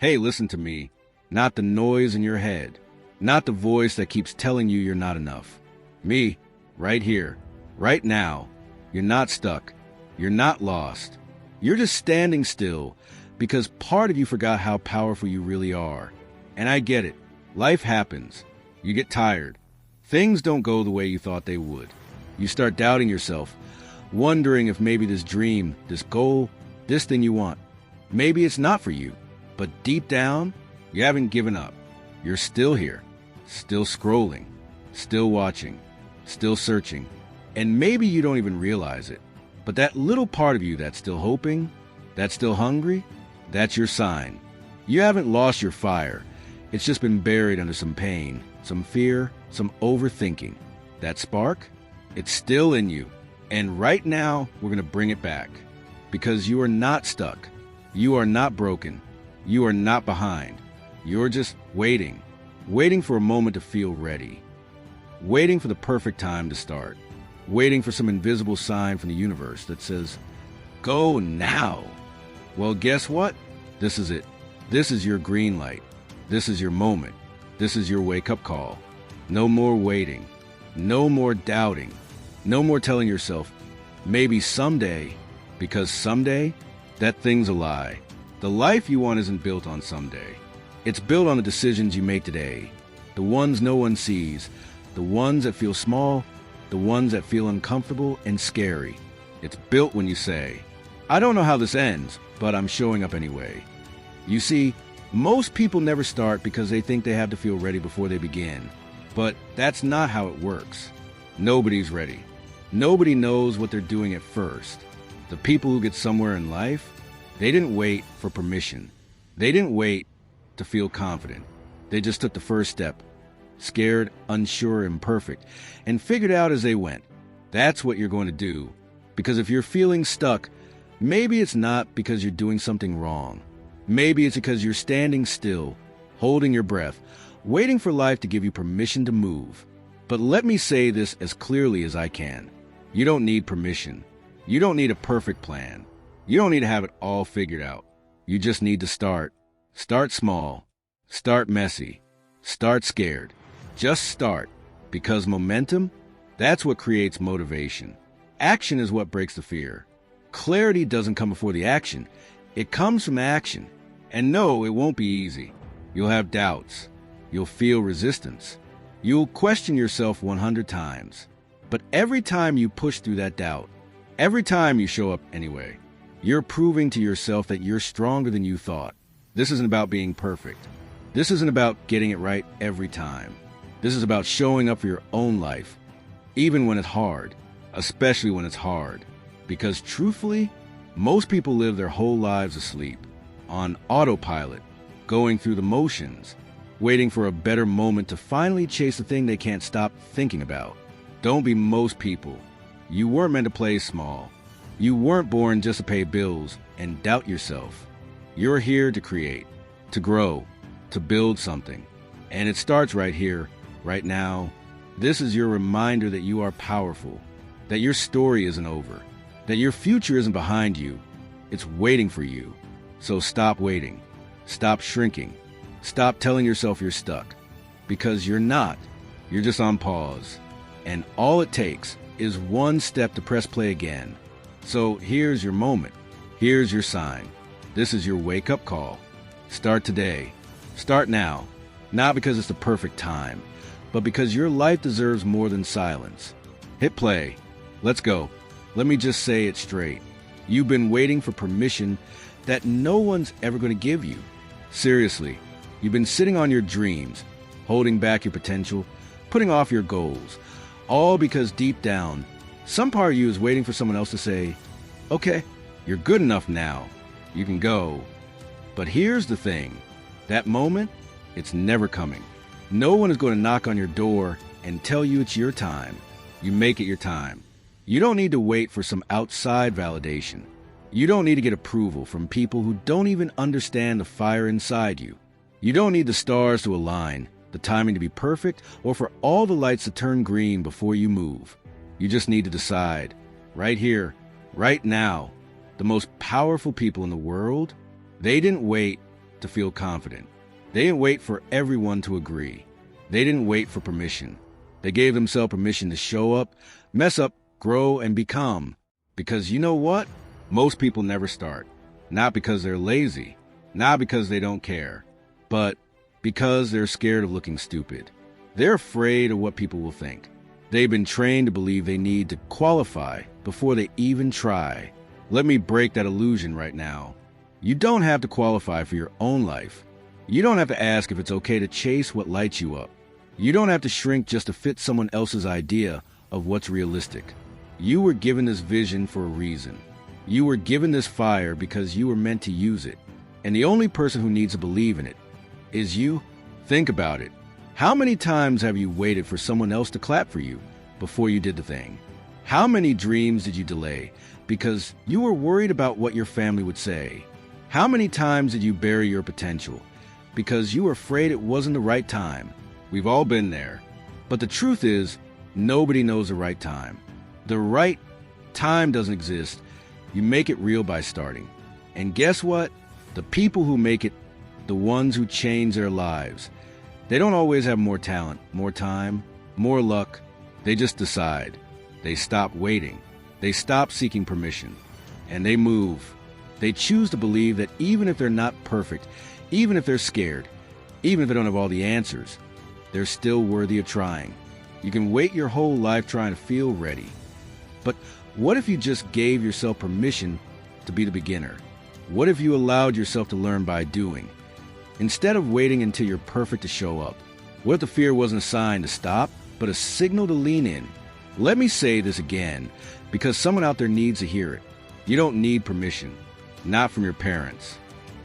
Hey, listen to me. Not the noise in your head. Not the voice that keeps telling you you're not enough. Me, right here, right now. You're not stuck. You're not lost. You're just standing still because part of you forgot how powerful you really are. And I get it. Life happens. You get tired. Things don't go the way you thought they would. You start doubting yourself, wondering if maybe this dream, this goal, this thing you want, maybe it's not for you. But deep down, you haven't given up. You're still here, still scrolling, still watching, still searching. And maybe you don't even realize it. But that little part of you that's still hoping, that's still hungry, that's your sign. You haven't lost your fire. It's just been buried under some pain, some fear, some overthinking. That spark, it's still in you. And right now, we're going to bring it back. Because you are not stuck. You are not broken. You are not behind. You're just waiting. Waiting for a moment to feel ready. Waiting for the perfect time to start. Waiting for some invisible sign from the universe that says, go now. Well, guess what? This is it. This is your green light. This is your moment. This is your wake-up call. No more waiting. No more doubting. No more telling yourself, maybe someday, because someday, that thing's a lie. The life you want isn't built on someday. It's built on the decisions you make today. The ones no one sees. The ones that feel small. The ones that feel uncomfortable and scary. It's built when you say, I don't know how this ends, but I'm showing up anyway. You see, most people never start because they think they have to feel ready before they begin. But that's not how it works. Nobody's ready. Nobody knows what they're doing at first. The people who get somewhere in life, they didn't wait for permission. They didn't wait to feel confident. They just took the first step, scared, unsure, imperfect, and figured out as they went. That's what you're going to do. Because if you're feeling stuck, maybe it's not because you're doing something wrong. Maybe it's because you're standing still, holding your breath, waiting for life to give you permission to move. But let me say this as clearly as I can. You don't need permission. You don't need a perfect plan. You don't need to have it all figured out. You just need to start. Start small. Start messy. Start scared. Just start. Because momentum, that's what creates motivation. Action is what breaks the fear. Clarity doesn't come before the action. It comes from action. And no, it won't be easy. You'll have doubts. You'll feel resistance. You'll question yourself 100 times. But every time you push through that doubt, every time you show up anyway, you're proving to yourself that you're stronger than you thought. This isn't about being perfect. This isn't about getting it right every time. This is about showing up for your own life, even when it's hard, especially when it's hard. Because truthfully, most people live their whole lives asleep, on autopilot, going through the motions, waiting for a better moment to finally chase the thing they can't stop thinking about. Don't be most people. You weren't meant to play small. You weren't born just to pay bills and doubt yourself. You're here to create, to grow, to build something. And it starts right here, right now. This is your reminder that you are powerful, that your story isn't over, that your future isn't behind you. It's waiting for you. So stop waiting. Stop shrinking. Stop telling yourself you're stuck. Because you're not. You're just on pause. And all it takes is one step to press play again. So here's your moment. Here's your sign. This is your wake-up call. Start today. Start now. Not because it's the perfect time, but because your life deserves more than silence. Hit play. Let's go. Let me just say it straight. You've been waiting for permission that no one's ever going to give you. Seriously, you've been sitting on your dreams, holding back your potential, putting off your goals, all because deep down, some part of you is waiting for someone else to say, okay, you're good enough now. You can go. But here's the thing. That moment, it's never coming. No one is going to knock on your door and tell you it's your time. You make it your time. You don't need to wait for some outside validation. You don't need to get approval from people who don't even understand the fire inside you. You don't need the stars to align, the timing to be perfect, or for all the lights to turn green before you move. You just need to decide, right here, right now. The most powerful people in the world, they didn't wait, to feel confident. They didn't wait for everyone to agree. They didn't wait for permission. They gave themselves permission to show up, mess up, grow, and become. Because you know what? Most people never start. Not because they're lazy, not because they don't care, but because they're scared of looking stupid. They're afraid of what people will think. They've been trained to believe they need to qualify before they even try. Let me break that illusion right now. You don't have to qualify for your own life. You don't have to ask if it's okay to chase what lights you up. You don't have to shrink just to fit someone else's idea of what's realistic. You were given this vision for a reason. You were given this fire because you were meant to use it. And the only person who needs to believe in it is you. Think about it. How many times have you waited for someone else to clap for you before you did the thing? How many dreams did you delay because you were worried about what your family would say? How many times did you bury your potential because you were afraid it wasn't the right time? We've all been there. But the truth is, nobody knows the right time. The right time doesn't exist. You make it real by starting. And guess what? The people who make it, the ones who change their lives, they don't always have more talent, more time, more luck. They just decide. They stop waiting. They stop seeking permission. And they move. They choose to believe that even if they're not perfect, even if they're scared, even if they don't have all the answers, they're still worthy of trying. You can wait your whole life trying to feel ready. But what if you just gave yourself permission to be the beginner? What if you allowed yourself to learn by doing? Instead of waiting until you're perfect to show up, what if the fear wasn't a sign to stop, but a signal to lean in? Let me say this again, because someone out there needs to hear it. You don't need permission. Not from your parents,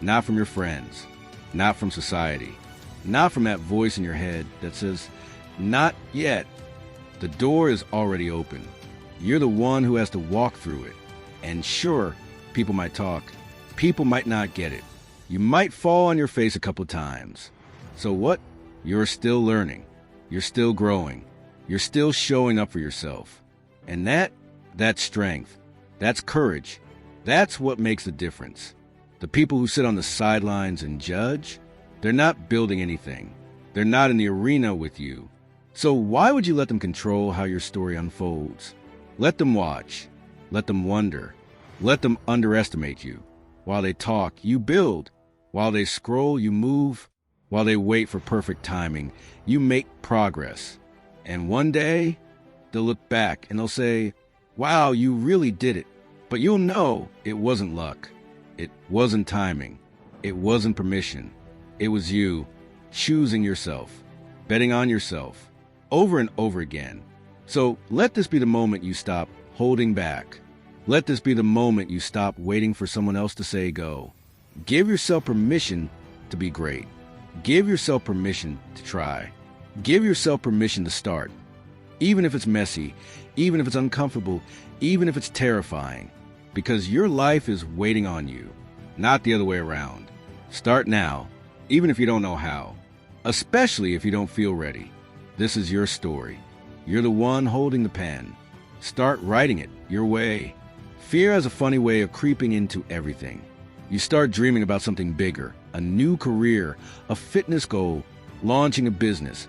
not from your friends, not from society, not from that voice in your head that says, not yet. The door is already open. You're the one who has to walk through it. And sure, people might talk. People might not get it. You might fall on your face a couple times. So what? You're still learning. You're still growing. You're still showing up for yourself. And that's strength. That's courage. That's what makes the difference. The people who sit on the sidelines and judge, they're not building anything. They're not in the arena with you. So why would you let them control how your story unfolds? Let them watch. Let them wonder. Let them underestimate you. While they talk, you build. While they scroll, you move. While they wait for perfect timing, you make progress. And one day, they'll look back and they'll say, wow, you really did it. But you'll know it wasn't luck. It wasn't timing. It wasn't permission. It was you choosing yourself, betting on yourself, over and over again. So let this be the moment you stop holding back. Let this be the moment you stop waiting for someone else to say go. Give yourself permission to be great. Give yourself permission to try. Give yourself permission to start. Even if it's messy, even if it's uncomfortable, even if it's terrifying. Because your life is waiting on you, not the other way around. Start now, even if you don't know how. Especially if you don't feel ready. This is your story. You're the one holding the pen. Start writing it your way. Fear has a funny way of creeping into everything. You start dreaming about something bigger, a new career, a fitness goal, launching a business,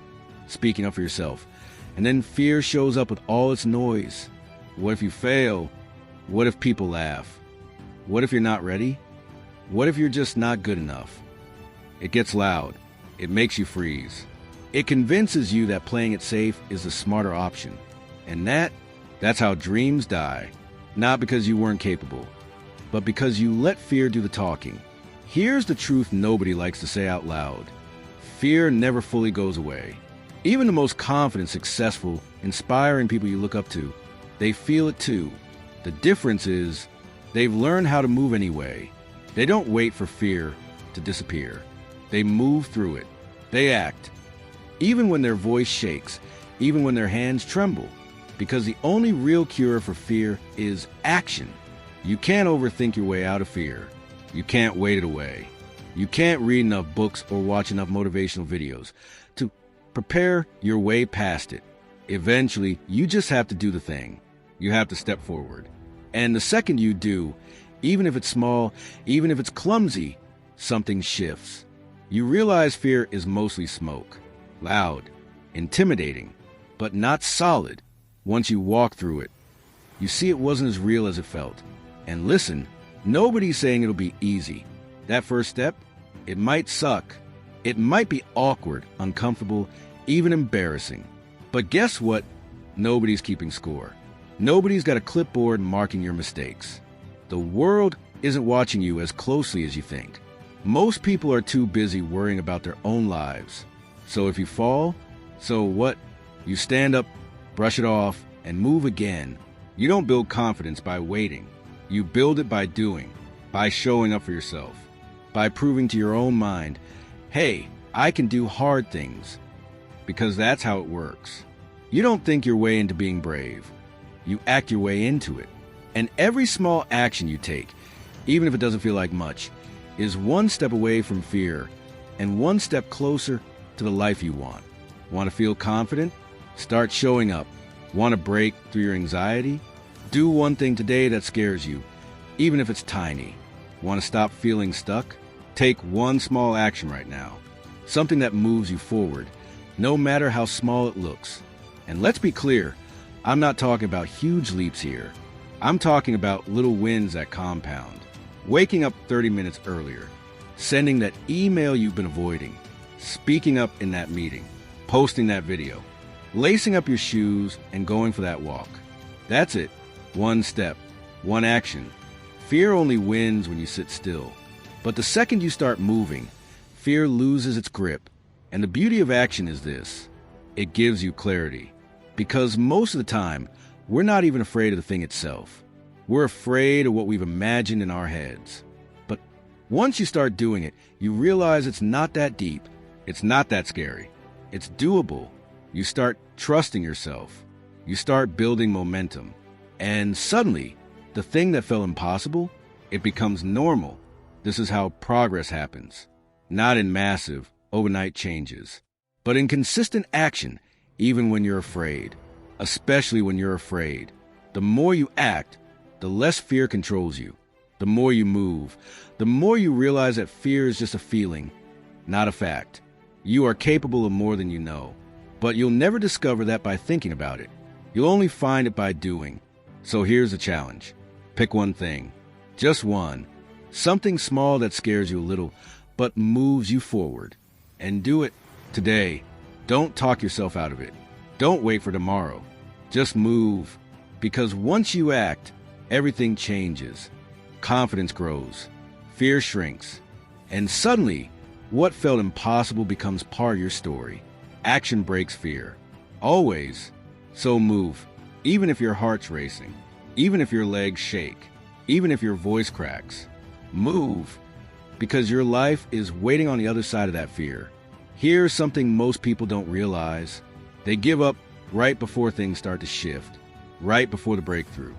speaking up for yourself. And then fear shows up with all its noise. What if you fail? What if people laugh? What if you're not ready? What if you're just not good enough? It gets loud. It makes you freeze. It convinces you that playing it safe is the smarter option. And that's how dreams die. Not because you weren't capable, but because you let fear do the talking. Here's the truth nobody likes to say out loud. Fear never fully goes away. Even the most confident, successful, inspiring people you look up to, they feel it too. The difference is they've learned how to move anyway. They don't wait for fear to disappear. They move through it. They act. Even when their voice shakes, even when their hands tremble. Because the only real cure for fear is action. You can't overthink your way out of fear. You can't wait it away. You can't read enough books or watch enough motivational videos to prepare your way past it. Eventually, you just have to do the thing. You have to step forward. And the second you do, even if it's small, even if it's clumsy, something shifts. You realize fear is mostly smoke, loud, intimidating, but not solid. Once you walk through it, you see it wasn't as real as it felt. And listen, nobody's saying it'll be easy. That first step, it might suck. It might be awkward, uncomfortable, even embarrassing. But guess what? Nobody's keeping score. Nobody's got a clipboard marking your mistakes. The world isn't watching you as closely as you think. Most people are too busy worrying about their own lives. So if you fall, so what? You stand up, brush it off, and move again. You don't build confidence by waiting. You build it by doing, by showing up for yourself, by proving to your own mind, hey, I can do hard things, because that's how it works. You don't think your way into being brave. You act your way into it. And every small action you take, even if it doesn't feel like much, is one step away from fear and one step closer to the life you want. Want to feel confident? Start showing up. Want to break through your anxiety? Do one thing today that scares you, even if it's tiny. Want to stop feeling stuck? Take one small action right now. Something that moves you forward, no matter how small it looks. And let's be clear, I'm not talking about huge leaps here. I'm talking about little wins that compound. Waking up 30 minutes earlier, sending that email you've been avoiding, speaking up in that meeting, posting that video, lacing up your shoes and going for that walk. That's it. One step, one action. Fear only wins when you sit still. But the second you start moving, fear loses its grip. And the beauty of action is this: it gives you clarity. Because most of the time, we're not even afraid of the thing itself. We're afraid of what we've imagined in our heads. But once you start doing it, you realize it's not that deep. It's not that scary. It's doable. You start trusting yourself. You start building momentum. And suddenly, the thing that felt impossible, it becomes normal. This is how progress happens. Not in massive, overnight changes, but in consistent action, even when you're afraid. Especially when you're afraid. The more you act, the less fear controls you. The more you move, the more you realize that fear is just a feeling, not a fact. You are capable of more than you know, but you'll never discover that by thinking about it. You'll only find it by doing. So here's the challenge. Pick one thing. Just one. Something small that scares you a little, but moves you forward. And do it today. Don't talk yourself out of it. Don't wait for tomorrow. Just move. Because once you act, everything changes. Confidence grows. Fear shrinks. And suddenly, what felt impossible becomes part of your story. Action breaks fear. Always. So move. Even if your heart's racing. Even if your legs shake. Even if your voice cracks. Move. Because your life is waiting on the other side of that fear. Here's something most people don't realize. They give up right before things start to shift. Right before the breakthrough.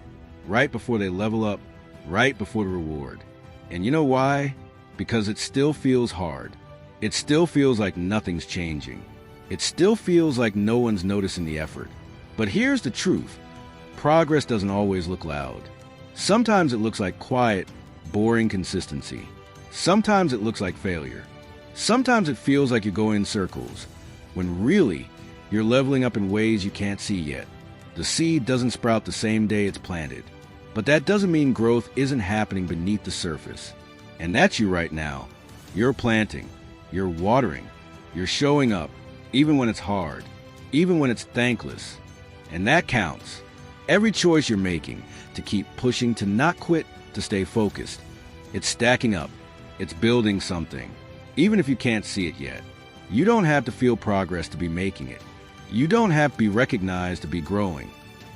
Right before they level up. Right before the reward. And you know why? Because it still feels hard. It still feels like nothing's changing. It still feels like no one's noticing the effort. But here's the truth. Progress doesn't always look loud. Sometimes it looks like quiet, boring consistency. Sometimes it looks like failure. Sometimes it feels like you're going in circles, when really, you're leveling up in ways you can't see yet. The seed doesn't sprout the same day it's planted. But that doesn't mean growth isn't happening beneath the surface. And that's you right now. You're planting. You're watering. You're showing up, even when it's hard, even when it's thankless. And that counts. Every choice you're making, to keep pushing, to not quit, to stay focused. It's stacking up. It's building something, even if you can't see it yet. You don't have to feel progress to be making it. You don't have to be recognized to be growing.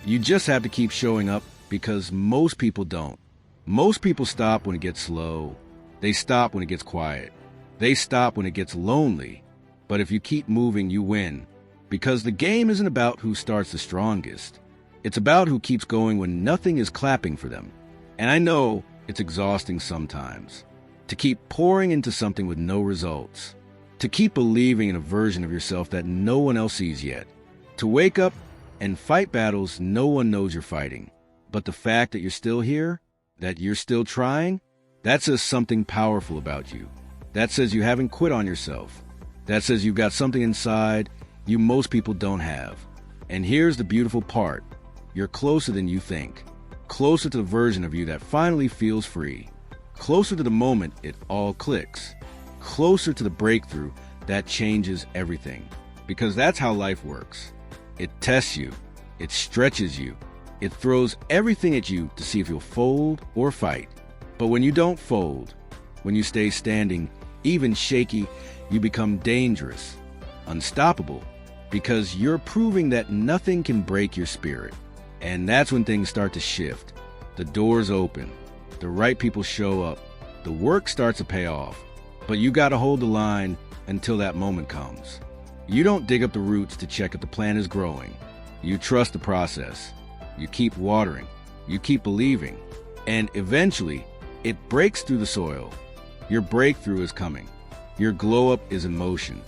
You just have to keep showing up, because most people don't. Most people stop when it gets slow. They stop when it gets quiet. They stop when it gets lonely. But if you keep moving, you win. Because the game isn't about who starts the strongest. It's about who keeps going when nothing is clapping for them. And I know it's exhausting sometimes. To keep pouring into something with no results. To keep believing in a version of yourself that no one else sees yet. To wake up and fight battles no one knows you're fighting. But the fact that you're still here, that you're still trying, that says something powerful about you. That says you haven't quit on yourself. That says you've got something inside you most people don't have. And here's the beautiful part. You're closer than you think. Closer to the version of you that finally feels free. Closer to the moment it all clicks. Closer to the breakthrough that changes everything. Because that's how life works. It tests you. It stretches you. It throws everything at you to see if you'll fold or fight. But when you don't fold, when you stay standing, even shaky, you become dangerous, unstoppable, because you're proving that nothing can break your spirit. And that's when things start to shift. The doors open. The right people show up. The work starts to pay off. But you gotta hold the line until that moment comes. You don't dig up the roots to check if the plant is growing. You trust the process. You keep watering. You keep believing. And eventually, it breaks through the soil. Your breakthrough is coming. Your glow-up is in motion.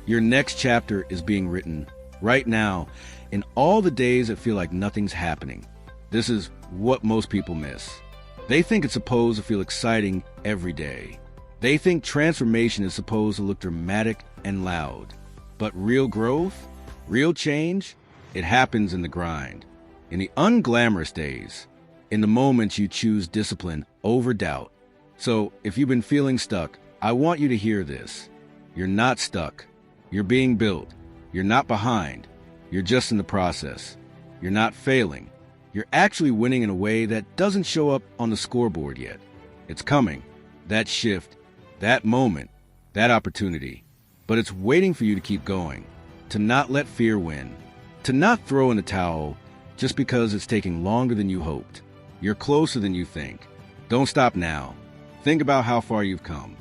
Your next chapter is being written right now in all the days that feel like nothing's happening. This is what most people miss. They think it's supposed to feel exciting every day. They think transformation is supposed to look dramatic and loud. But real growth, real change, it happens in the grind, in the unglamorous days, in the moments you choose discipline over doubt. So if you've been feeling stuck, I want you to hear this. You're not stuck. You're being built. You're not behind. You're just in the process. You're not failing. You're actually winning in a way that doesn't show up on the scoreboard yet. It's coming. That shift, that moment, that opportunity. But it's waiting for you to keep going, to not let fear win, to not throw in the towel just because it's taking longer than you hoped. You're closer than you think. Don't stop now. Think about how far you've come.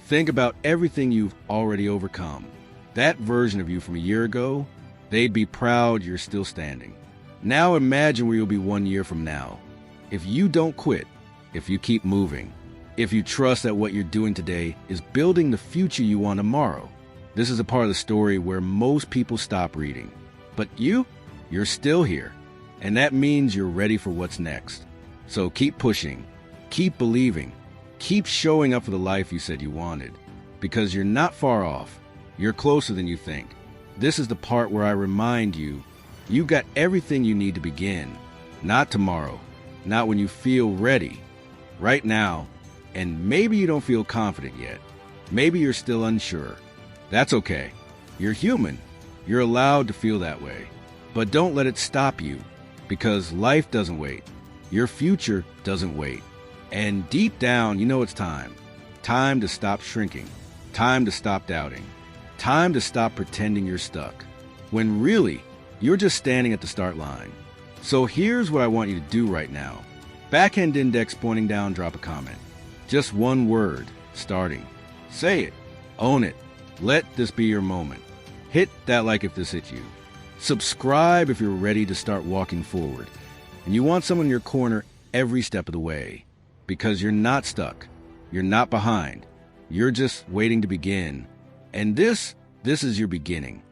Think about everything you've already overcome. That version of you from a year ago, they'd be proud you're still standing. Now imagine where you'll be 1 year from now. If you don't quit, if you keep moving, if you trust that what you're doing today is building the future you want tomorrow. This is a part of the story where most people stop reading. But you're still here. And that means you're ready for what's next. So keep pushing, keep believing, keep showing up for the life you said you wanted. Because you're not far off. You're closer than you think. This is the part where I remind you, you've got everything you need to begin. Not tomorrow, not when you feel ready. Right now. And maybe you don't feel confident yet. Maybe you're still unsure. That's okay. You're human. You're allowed to feel that way. But don't let it stop you, because life doesn't wait. Your future doesn't wait. And deep down, you know it's time. Time to stop shrinking. Time to stop doubting. Time to stop pretending you're stuck. When really, you're just standing at the start line. So here's what I want you to do right now. Backhand index pointing down, drop a comment. Just one word, starting. Say it. Own it. Let this be your moment. Hit that like if this hit you. Subscribe if you're ready to start walking forward. And you want someone in your corner every step of the way. Because you're not stuck. You're not behind. You're just waiting to begin. And this is your beginning.